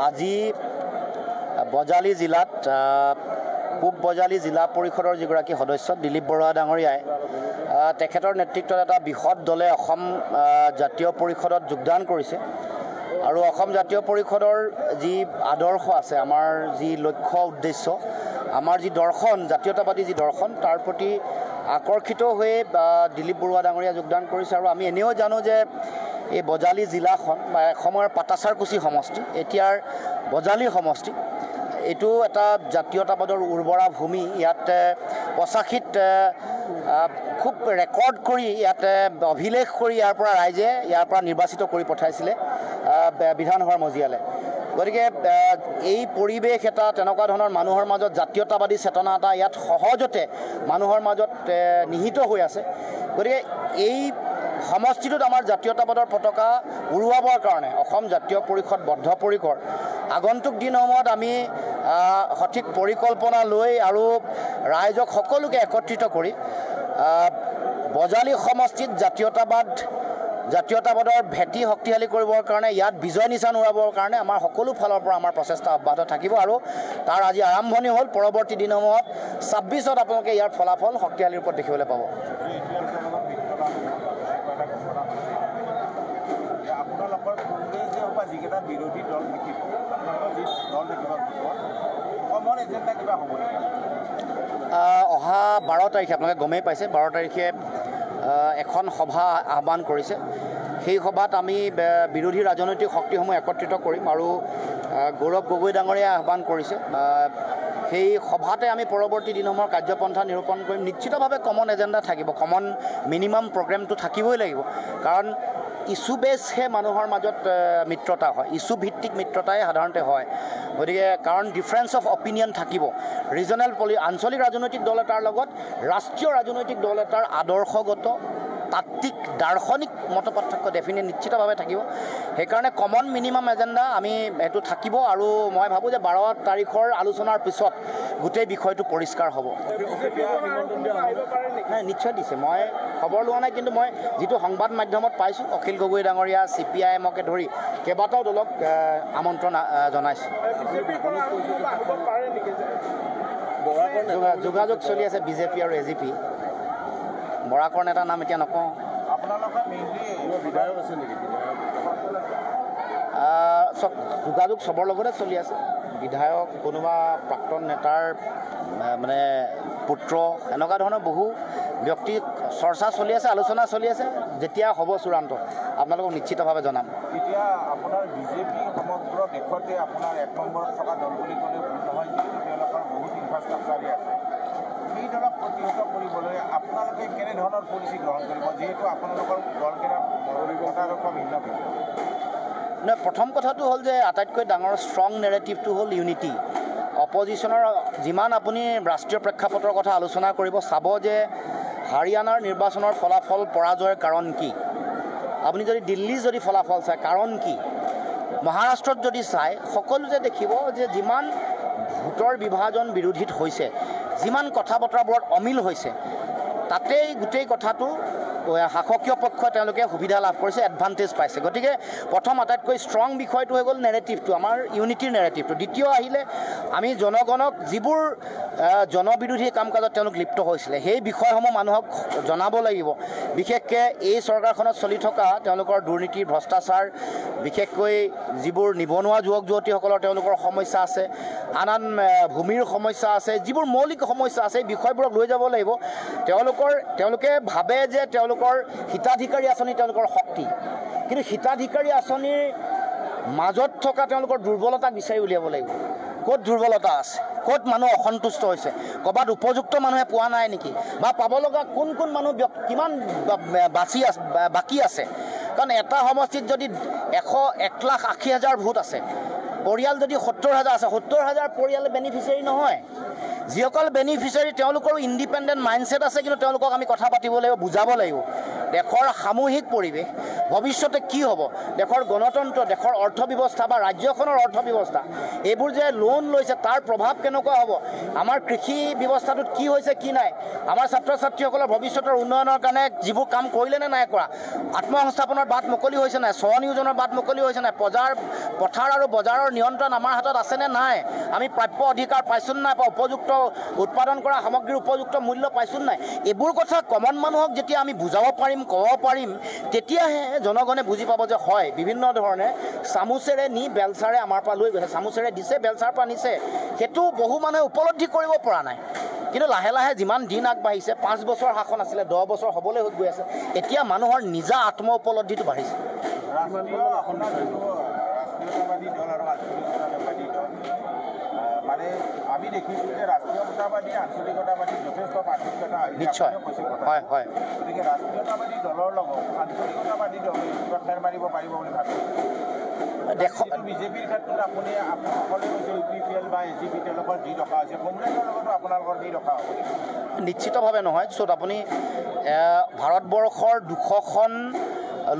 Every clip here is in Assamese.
আজি বজালী জিলাত পূব বজালী জিলা পৰিষদৰ যিগৰাকী সদস্য দিলীপ বৰুৱা ডাঙৰীয়াই তেখেতৰ নেতৃত্বত এটা বৃহৎ দলে অসম জাতীয় পৰিষদত যোগদান কৰিছে আৰু অসম জাতীয় পৰিষদৰ যি আদৰ্শ আছে, আমাৰ যি লক্ষ্য উদ্দেশ্য, আমাৰ যি দৰ্শন, জাতীয়তাবাদী যি দৰ্শন, তাৰ প্ৰতি আকৰ্ষিত হৈ দিলীপ বৰুৱা ডাঙৰীয়া যোগদান কৰিছে। আৰু আমি এনেও জানো যে এই বজালী জিলাখন বা এসময়ৰ পাটাচাৰকুছি সমষ্টি, এতিয়াৰ বজালী সমষ্টি, এইটো এটা জাতীয়তাবাদৰ উৰ্বৰা ভূমি। ইয়াত 85ত খুব ৰেকৰ্ড কৰি, ইয়াত অভিলেখ কৰি ইয়াৰ পৰা ৰাইজে ইয়াৰ পৰা নিৰ্বাচিত কৰি পঠাইছিলে বিধানসভাৰ মজিয়ালে। গতিকে এই পৰিৱেশ এটা, তেনেকুৱা ধৰণৰ মানুহৰ মাজত জাতীয়তাবাদী চেতনা এটা ইয়াত সহজতে মানুহৰ মাজত নিহিত হৈ আছে। গতিকে এই সমষ্টিটোত আমাৰ জাতীয়তাবাদৰ পতাকা উৰুৱাবৰ কাৰণে অসম জাতীয় পৰিষদ বদ্ধপৰিকৰ। আগন্তুক দিনসমূহত আমি সঠিক পৰিকল্পনা লৈ আৰু ৰাইজক সকলোকে একত্ৰিত কৰি বজালী সমষ্টিত জাতীয়তাবাদৰ ভেটি শক্তিশালী কৰিবৰ কাৰণে, ইয়াত বিজয় নিশান উৰাবৰ কাৰণে আমাৰ সকলো ফালৰ পৰা আমাৰ প্ৰচেষ্টা অব্যাহত থাকিব। আৰু তাৰ আজি আৰম্ভণি হ'ল। পৰৱৰ্তী দিনসমূহত 26ত আপোনালোকে ইয়াৰ ফলাফল শক্তিশালী ৰূপত দেখিবলৈ পাব। যিকেইটা বিৰোধী দল থাকিব, যি দল থাকিব, কমন এজেণ্ডা কিবা হ'ব নেকি? অহা 12 তাৰিখে আপোনালোকে গমেই পাইছে, 12 তাৰিখে এখন সভা আহ্বান কৰিছে। সেই সভাত আমি বিৰোধী ৰাজনৈতিক শক্তিসমূহ একত্ৰিত কৰিম আৰু গৌৰৱ গগৈ ডাঙৰীয়াই আহ্বান কৰিছে। সেই সভাতে আমি পৰৱৰ্তী দিনসমূহৰ কাৰ্যপন্থা নিৰূপণ কৰিম। নিশ্চিতভাৱে কমন এজেণ্ডা থাকিব, কমন মিনিমাম প্ৰগ্ৰেমটো থাকিবই লাগিব। কাৰণ ইছ্যু বেছহে মানুহৰ মাজত মিত্ৰতা হয়, ইছ্যু ভিত্তিক মিত্ৰতাই সাধাৰণতে হয়। গতিকে কাৰণ ডিফাৰেঞ্চ অফ অপিনিয়ন থাকিব। ৰিজনেল আঞ্চলিক ৰাজনৈতিক দল এটাৰ লগত ৰাষ্ট্ৰীয় ৰাজনৈতিক দল এটাৰ আদৰ্শগত, তাত্ত্বিক, দাৰ্শনিক মত পাৰ্থক্য নিশ্চিতভাৱে থাকিব। সেইকাৰণে কমন মিনিমাম এজেণ্ডা আমি এইটো থাকিব। আৰু মই ভাবোঁ যে 12 তাৰিখৰ আলোচনাৰ পিছত গোটেই বিষয়টো পৰিষ্কাৰ হ'ব। নাই, নিশ্চয় দিছে। মই খবৰ লোৱা নাই, কিন্তু মই যিটো সংবাদ মাধ্যমত পাইছোঁ, অখিল গগৈ ডাঙৰীয়া, CPIMকে ধৰি কেইবাটাও দলক আমন্ত্ৰণ জনাইছে। যোগাযোগ চলি আছে BJP আৰু AGP। বৰাকৰ নেতাৰ নাম এতিয়া নকওঁ। যোগাযোগ চবৰ লগতে চলি আছে। বিধায়ক, কোনোবা প্ৰাক্তন নেতাৰ মানে পুত্ৰ, এনেকুৱা ধৰণৰ বহু ব্যক্তি চৰ্চা চলি আছে, আলোচনা চলি আছে। যেতিয়া হ'ব চূড়ান্ত, আপোনালোকক নিশ্চিতভাৱে জনাম। এতিয়া আপোনাৰ BJP সমগ্ৰ দেশতে আপোনাৰ 1 নম্বৰত থকা দল বুলি ক'লে ভুল নহয়, যিহেতু তেওঁলোকৰ বহুত ইনফ্ৰাষ্ট্ৰাকচাৰে আছে। সেই দলক প্ৰতিহত কৰিবলৈ আপোনালোকে কেনেধৰণৰ পলিচি গ্ৰহণ কৰিব, যিহেতু আপোনালোকৰ দলকেইটা ভিন্ন ভিন্ন? নহয়, প্ৰথম কথাটো হ'ল যে আটাইতকৈ ডাঙৰ ষ্ট্ৰং নেৰেটিভটো হ'ল ইউনিটি। অপজিশ্যনৰ যিমান আপুনি ৰাষ্ট্ৰীয় প্ৰেক্ষাপটৰ কথা আলোচনা কৰিব, চাব যে হাৰিয়ানাৰ নিৰ্বাচনৰ ফলাফল পৰাজয়ৰ কাৰণ কি, আপুনি যদি দিল্লী যদি ফলাফল চায় কাৰণ কি, মহাৰাষ্ট্ৰত যদি চায়, সকলোতে দেখিব যে যিমান ভোটৰ বিভাজন বিৰোধীত হৈছে, যিমান কথা বতৰাবোৰত অমিল হৈছে, তাতেই গোটেই কথাটো শাসকীয় পক্ষই তেওঁলোকে সুবিধা লাভ কৰিছে, এডভান্টেজ পাইছে। গতিকে প্ৰথম আটাইতকৈ ষ্ট্ৰং বিষয়টো হৈ গ'ল নেৰেটিভটো, আমাৰ ইউনিটিৰ নেৰেটিভটো। দ্বিতীয় আহিলে আমি জনগণক যিবোৰ জনবিৰোধী কাম কাজত তেওঁলোক লিপ্ত হৈছিলে, সেই বিষয়সমূহ মানুহক জনাব লাগিব। বিশেষকৈ এই চৰকাৰখনত চলি থকা তেওঁলোকৰ দুৰ্নীতি, ভ্ৰষ্টাচাৰ, বিশেষকৈ যিবোৰ নিবনুৱা যুৱক যুৱতীসকলৰ তেওঁলোকৰ সমস্যা আছে, আন ভূমিৰ সমস্যা আছে, যিবোৰ মৌলিক সমস্যা আছে, এই বিষয়বোৰক লৈ যাব লাগিব। তেওঁলোকে ভাবে যে তেওঁলোকৰ হিতাধিকাৰী আঁচনি তেওঁলোকৰ শক্তি, কিন্তু হিতাধিকাৰী আঁচনিৰ মাজত থকা তেওঁলোকৰ দুৰ্বলতাক বিচাৰি উলিয়াব লাগিব। ক'ত দুৰ্বলতা আছে, ক'ত মানুহ অসন্তুষ্ট হৈছে, ক'ৰবাত উপযুক্ত মানুহে পোৱা নাই নেকি, বা পাব লগা কোন মানুহ কিমান বাকী আছে। কাৰণ এটা সমষ্টিত যদি 1,80,000 ভোট আছে, পৰিয়াল যদি 70,000 আছে, 70,000 পৰিয়ালে বেনিফিচিয়াৰী নহয়। যিসকল বেনিফিচিয়াৰী তেওঁলোকৰো ইণ্ডিপেণ্ডেণ্ট মাইণ্ডছেট আছে, কিন্তু তেওঁলোকক আমি কথা পাতিব লাগিব, বুজাব লাগিব। দেশৰ সামূহিক পৰিৱেশ ভৱিষ্যতে কি হ'ব, দেশৰ গণতন্ত্ৰ, দেশৰ অৰ্থব্যৱস্থা বা ৰাজ্যখনৰ অৰ্থব্যৱস্থা, এইবোৰ যে লোন লৈছে তাৰ প্ৰভাৱ কেনেকুৱা হ'ব, আমাৰ কৃষি ব্যৱস্থাটোত কি হৈছে কি নাই, আমাৰ ছাত্ৰ ছাত্ৰীসকলৰ ভৱিষ্যতৰ উন্নয়নৰ কাৰণে যিবোৰ কাম কৰিলে নে নাই কৰা, আত্মসংস্থাপনৰ বাট মুকলি হৈছে নাই, স্বনিয়োজনৰ বাট মুকলি হৈছে নাই, পথাৰ আৰু বজাৰৰ নিয়ন্ত্ৰণ আমাৰ হাতত আছেনে নাই, আমি প্ৰাপ্য অধিকাৰ পাইছোঁ নাই, বা উপযুক্ত উৎপাদন কৰা সামগ্ৰীৰ উপযুক্ত মূল্য পাইছোঁ নাই, এইবোৰ কথা কমন মানুহক যেতিয়া আমি বুজাব পাৰিম, ক'ব পাৰিম, তেতিয়াহে জনগণে বুজি পাব যে হয় বিভিন্ন ধৰণে চামুচেৰে নি বেলচাৰে আমাৰ পৰা লৈ গৈছে, চামুচেৰে দিছে বেলচাৰ পৰা নিছে, সেইটো বহু মানুহে উপলব্ধি কৰিব পৰা নাই। কিন্তু লাহে লাহে যিমান দিন আগবাঢ়িছে, 5 বছৰ শাসন আছিলে 10 বছৰ হ'বলৈ গৈ আছে, এতিয়া মানুহৰ নিজা আত্ম উপলব্ধিটো বাঢ়িছে। ৰাষ্ট্ৰীয়তাবাদী দল আৰু আঞ্চলিকতাবাদী দল মানে আমি দেখিছোঁ যে ৰাষ্ট্ৰীয়তাবাদী আঞ্চলিকতাবাদী যথেষ্ট পাৰ্থক্যতা নিশ্চয় হয় হয়। গতিকে ৰাষ্ট্ৰীয়তাবাদী দলৰ লগত আঞ্চলিকতাবাদী দলে কিবা ফেৰ মাৰিব পাৰিব বুলি ভাবে? বিজেপিৰ ক্ষেত্ৰত আপুনি সকলোৱে কৈছে UPPL বা AGP তেওঁলোকৰ যি দশা হৈছে, কংগ্ৰেছৰ লগতো আপোনালোকৰ যি দশা হ'ব? নিশ্চিতভাৱে নহয়। চ'ত আপুনি ভাৰতবৰ্ষৰ 200খন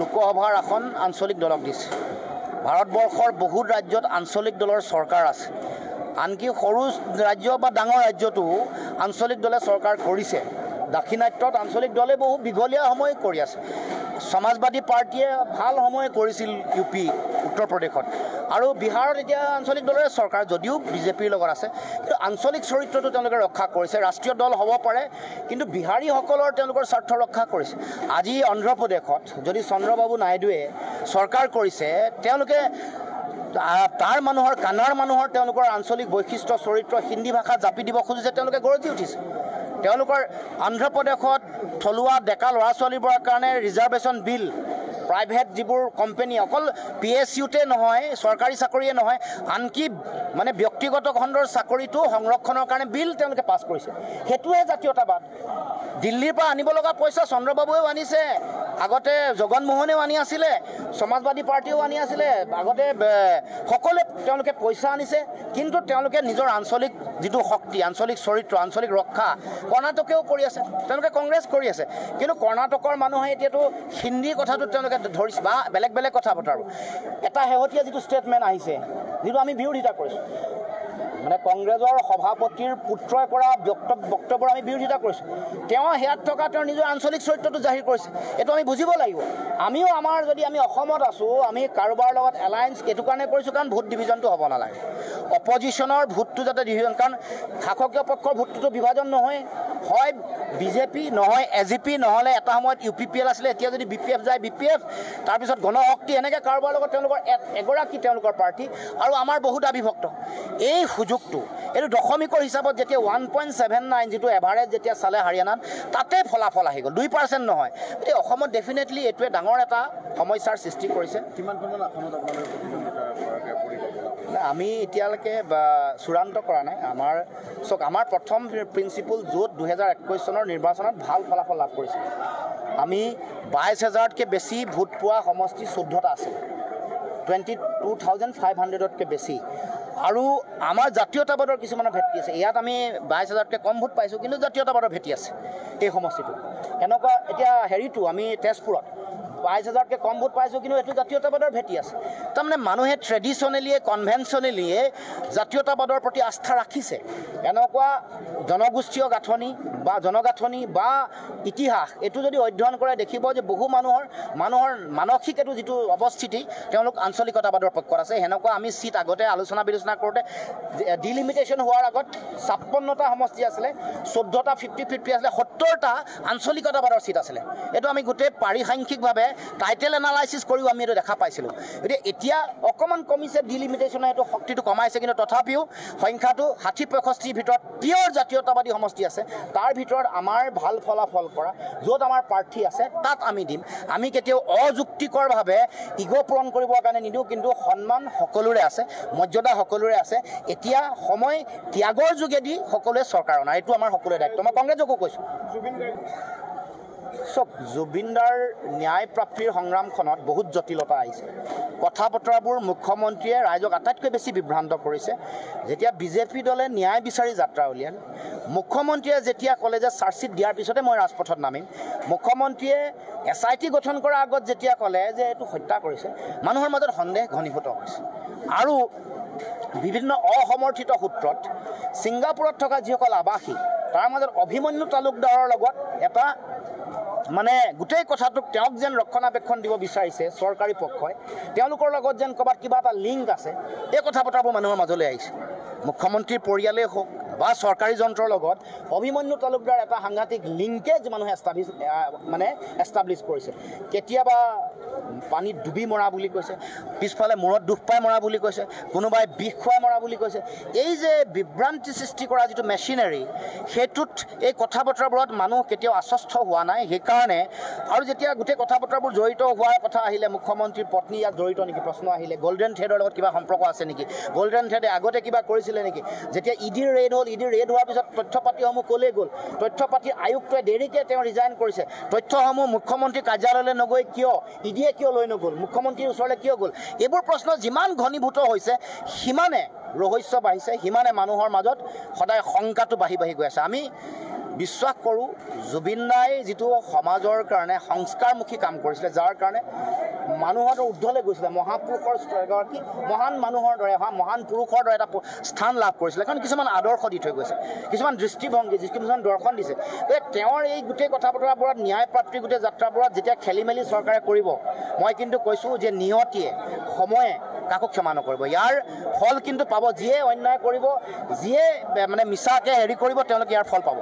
লোকসভাৰ আসন আঞ্চলিক দলক দিছে। ভাৰতবৰ্ষৰ বহুত ৰাজ্যত আঞ্চলিক দলৰ চৰকাৰ আছে, আনকি সৰু ৰাজ্য বা ডাঙৰ ৰাজ্যতো আঞ্চলিক দলে চৰকাৰ কৰিছে। দাক্ষিণাত্যত আঞ্চলিক দলে বহু দীঘলীয়া সময় কৰি আছে। সমাজবাদী পাৰ্টীয়ে ভাল সময় কৰিছিল UP উত্তৰ প্ৰদেশত, আৰু বিহাৰত এতিয়া আঞ্চলিক দলৰে চৰকাৰ, যদিও বিজেপিৰ লগত আছে, কিন্তু আঞ্চলিক চৰিত্ৰটো তেওঁলোকে ৰক্ষা কৰিছে। ৰাষ্ট্ৰীয় দল হ'ব পাৰে, কিন্তু বিহাৰীসকলৰ তেওঁলোকৰ স্বাৰ্থ ৰক্ষা কৰিছে। আজি অন্ধ্ৰপ্ৰদেশত যদি চন্দ্ৰবাবু নাইডুৱে চৰকাৰ কৰিছে, তেওঁলোকে তাৰ মানুহৰ কানাড় মানুহৰ তেওঁলোকৰ আঞ্চলিক বৈশিষ্ট্য চৰিত্ৰ হিন্দী ভাষা জাপি দিব খুজিছে, তেওঁলোকে গৰজি উঠিছে। তেওঁলোকৰ অন্ধ্ৰপ্ৰদেশত থলুৱা ডেকা ল'ৰা ছোৱালীবোৰৰ কাৰণে ৰিজাৰ্ভেশ্যন বিল, প্ৰাইভেট যিবোৰ কোম্পানী, অকল PSUতে নহয়, চৰকাৰী চাকৰিয়ে নহয়, আনকি মানে ব্যক্তিগত খণ্ডৰ চাকৰিটো সংৰক্ষণৰ কাৰণে বিল তেওঁলোকে পাছ কৰিছে। সেইটোহে জাতীয়তাবাদ। দিল্লীৰ পৰা আনিব লগা পইচা চন্দ্ৰবাবুৱেও আনিছে, আগতে জগনমোহনেও আনি আছিলে, সমাজবাদী পাৰ্টীয়েও আনি আছিলে, আগতে সকলোৱে তেওঁলোকে পইচা আনিছে, কিন্তু তেওঁলোকে নিজৰ আঞ্চলিক যিটো শক্তি, আঞ্চলিক চৰিত্ৰ, আঞ্চলিক ৰক্ষা কৰ্ণাটকেও কৰি আছে, তেওঁলোকে কংগ্ৰেছ কৰি আছে। কিন্তু কৰ্ণাটকৰ মানুহে এতিয়াতো হিন্দীৰ কথাটো তেওঁলোকে ধৰিছে বা বেলেগ বেলেগ কথা বতৰাবোৰ। এটা শেহতীয়া যিটো ষ্টেটমেণ্ট আহিছে, যিটো আমি বিৰোধিতা কৰিছোঁ, মানে কংগ্ৰেছৰ সভাপতিৰ পুত্ৰই কৰা বক্তব্যৰ আমি বিৰোধিতা কৰিছোঁ। তেওঁ সেয়াত থকা তেওঁৰ নিজৰ আঞ্চলিক চৰিত্ৰটো জাহিৰ কৰিছে, এইটো আমি বুজিব লাগিব। আমিও আমাৰ যদি আমি অসমত আছোঁ, আমি কাৰোবাৰ লগত এলায়েন্স এইটো কাৰণে কৰিছোঁ কাৰণ ভোট ডিভিজনটো হ'ব নালাগে, অপজিশ্যনৰ ভোটটো যাতে ডিভিজন, কাৰণ শাসকীয় পক্ষৰ ভোটটোতো বিভাজন নহয়, হয় BJP নহয় AGP, নহ'লে এটা সময়ত UPPL আছিলে, এতিয়া যদি BPF যায় BPF, তাৰপিছত গণশক্তি, এনেকৈ কাৰোবাৰ লগত তেওঁলোকৰ এগৰাকী তেওঁলোকৰ পাৰ্টি, আৰু আমাৰ বহুত আবিভক্ত। এই সুযোগটো এইটো দশমিকৰ হিচাপত যেতিয়া 1.79 যিটো এভাৰেজ যেতিয়া চালে হাৰিয়ানাত, তাতে ফলাফল আহি গ'ল, 2% নহয়। গতিকে অসমত ডেফিনেটলি এইটোৱে ডাঙৰ এটা সমস্যাৰ সৃষ্টি কৰিছে। কিমানখন আসনত আপোনালোকে প্ৰতিদ্বন্দ্বিতা কৰিব? আমি এতিয়ালৈকে চূড়ান্ত কৰা নাই। আমাৰ প্ৰথম প্ৰিন্সিপল য'ত 2021 চনৰ নিৰ্বাচনত ভাল ফলাফল লাভ কৰিছিল, আমি 22,000তকৈ বেছি ভোট পোৱা সমষ্টি 14টা আছে, 22,500তকৈ বেছি। আৰু আমাৰ জাতীয়তাবাদৰ কিছুমানৰ ভেটি আছে, ইয়াত আমি 22,000তকৈ কম ভোট পাইছোঁ, কিন্তু জাতীয়তাবাদৰ ভেটি আছে এই সমষ্টিটো। এনেকুৱা এতিয়া হেৰিটো আমি তেজপুৰত 22,000তকৈ কম ভোট পাইছোঁ, কিন্তু এইটো জাতীয়তাবাদৰ ভেটি আছে। তাৰমানে মানুহে ট্ৰেডিশ্যনেলিয়ে কনভেনশ্যনেলিয়ে জাতীয়তাবাদৰ প্ৰতি আস্থা ৰাখিছে। এনেকুৱা জনগোষ্ঠীয় গাঁথনি বা জনগাঁথনি বা ইতিহাস এইটো যদি অধ্যয়ন কৰে, দেখিব যে বহু মানুহৰ মানসিক এইটো যিটো অৱস্থিতি, তেওঁলোক আঞ্চলিকতাবাদৰ পক্ষত আছে। সেনেকুৱা আমি চিট আগতে আলোচনা বিলোচনা কৰোঁতে ডিলিমিটেশ্যন হোৱাৰ আগত 56টা সমষ্টি আছিলে, 14টা 50-50 আছিলে, 70টা আঞ্চলিকতাবাদৰ চিট আছিলে। এইটো আমি গোটেই পাৰিসাংখ্যিকভাৱে টাইটেল এনালাইচিছ কৰিও আমি এইটো দেখা পাইছিলোঁ। গতিকে এতিয়া অকণমান কমিছে, ডিলিমিটেশ্যনে সেইটো শক্তিটো কমাইছে, কিন্তু তথাপিও সংখ্যাটো 60-65ৰ ভিতৰত পিয়ৰ জাতীয়তাবাদী সমষ্টি আছে। তাৰ ভিতৰত আমাৰ ভাল ফলাফল কৰা য'ত আমাৰ প্ৰাৰ্থী আছে তাত আমি দিম। আমি কেতিয়াও অযুক্তিকৰভাৱে ইগ' পূৰণ কৰিবৰ কাৰণে নিদিওঁ, কিন্তু সন্মান সকলোৰে আছে, মৰ্যাদা সকলোৰে আছে। এতিয়া সময় ত্যাগৰ যোগেদি সকলোৱে চৰকাৰ অনা, এইটো আমাৰ সকলোৰে দায়িত্ব। মই কংগ্ৰেছকো কৈছোঁ। চব জুবিনদাৰ ন্যায় প্ৰাপ্তিৰ সংগ্ৰামখনত বহুত জটিলতা আহিছে কথা বতৰাবোৰ মুখ্যমন্ত্ৰীয়ে ৰাইজক আটাইতকৈ বেছি বিভ্ৰান্ত কৰিছে যেতিয়া বিজেপি দলে ন্যায় বিচাৰি যাত্ৰা উলিয়ালে মুখ্যমন্ত্ৰীয়ে যেতিয়া ক'লে যে চাৰ্জশ্বিট দিয়াৰ পিছতে মই ৰাজপথত নামিম মুখ্যমন্ত্ৰীয়ে SIT গঠন কৰাৰ আগত যেতিয়া ক'লে যে এইটো হত্যা কৰিছে মানুহৰ মাজত সন্দেহ ঘনীভূত হৈছে আৰু বিভিন্ন অসমৰ্থিত সূত্ৰত ছিংগাপুৰত থকা যিসকল আৱাসী তাৰ মাজত অভিমন্যু তালুকদাৰৰ লগত এটা মানে গোটেই কথাটোক তেওঁক যেন ৰক্ষণাবেক্ষণ দিব বিচাৰিছে চৰকাৰী পক্ষই তেওঁলোকৰ লগত যেন ক'ৰবাত কিবা এটা লিংক আছে এই কথা বতৰাবোৰ মানুহৰ মাজলৈ আহিছে মুখ্যমন্ত্ৰীৰ পৰিয়ালেই হওক বা চৰকাৰী যন্ত্ৰৰ লগত অভিমন্যু তালুকদাৰ এটা সাংঘাতিক লিংকেজ মানুহে এষ্টাব্লিছ কৰিছে কেতিয়াবা পানীত ডুবি মৰা বুলি কৈছে পিছফালে মূৰত দুখ পাই মৰা বুলি কৈছে কোনোবাই বিষ খুৱাই মৰা বুলি কৈছে এই যে বিভ্ৰান্তি সৃষ্টি কৰা যিটো মেচিনাৰী সেইটোত এই কথা বতৰাবোৰত মানুহ কেতিয়াও আশ্বস্ত হোৱা নাই সেইকাৰণে আৰু যেতিয়া গোটেই কথা বতৰাবোৰ জড়িত হোৱাৰ কথা আহিলে মুখ্যমন্ত্ৰীৰ পত্নী ইয়াত জড়িত নেকি প্ৰশ্ন আহিলে গল্ডেন থ্ৰেডৰ লগত কিবা সম্পৰ্ক আছে নেকি গল্ডেন থ্ৰেডে আগতে কিবা কৰিছিলে নেকি যেতিয়া ইডিৰ ৰেড হ'ল ইডিৰ ৰেড হোৱাৰ পিছত তথ্য পাতিসমূহ ক'লৈ গ'ল তথ্য পাতিৰ আয়ুক্তই দেৰিকৈ তেওঁ ৰিজাইন কৰিছে তথ্যসমূহ মুখ্যমন্ত্ৰীৰ কাৰ্যালয়লৈ নগৈ কিয় ইডিয়ে কিয় লৈ নগ'ল মুখ্যমন্ত্ৰীৰ ওচৰলৈ কিয় গ'ল এইবোৰ প্ৰশ্ন যিমান ঘনীভূত হৈছে সিমানে ৰহস্য বাঢ়িছে সিমানে মানুহৰ মাজত সদায় শংকাটো বাঢ়ি গৈ আছে আমি বিশ্বাস কৰোঁ জুবিন দাই যিটো সমাজৰ কাৰণে সংস্কাৰমুখী কাম কৰিছিলে যাৰ কাৰণে মানুহৰ ঊৰ্ধলৈ গৈছিলে মহাপুৰুষৰ এগৰাকী মহান মানুহৰ দৰে মহান পুৰুষৰ দৰে এটা স্থান লাভ কৰিছিলে কাৰণ কিছুমান আদৰ্শ দি থৈ গৈছে কিছুমান দৃষ্টিভংগী কিছুমান দৰ্শন দিছে তেওঁৰ এই গোটেই কথা বতৰাবোৰত ন্যায় প্ৰাপ্তিৰ গোটেই যাত্ৰাবোৰত যেতিয়া খেলি মেলি চৰকাৰে কৰিব মই কিন্তু কৈছোঁ যে নিয়তিয়ে সময়ে কাকো ক্ষমা নকৰিব ইয়াৰ ফল কিন্তু পাব যিয়ে অন্যায় কৰিব যিয়ে মিছাকৈ হেৰি কৰিব তেওঁলোকে ইয়াৰ ফল পাব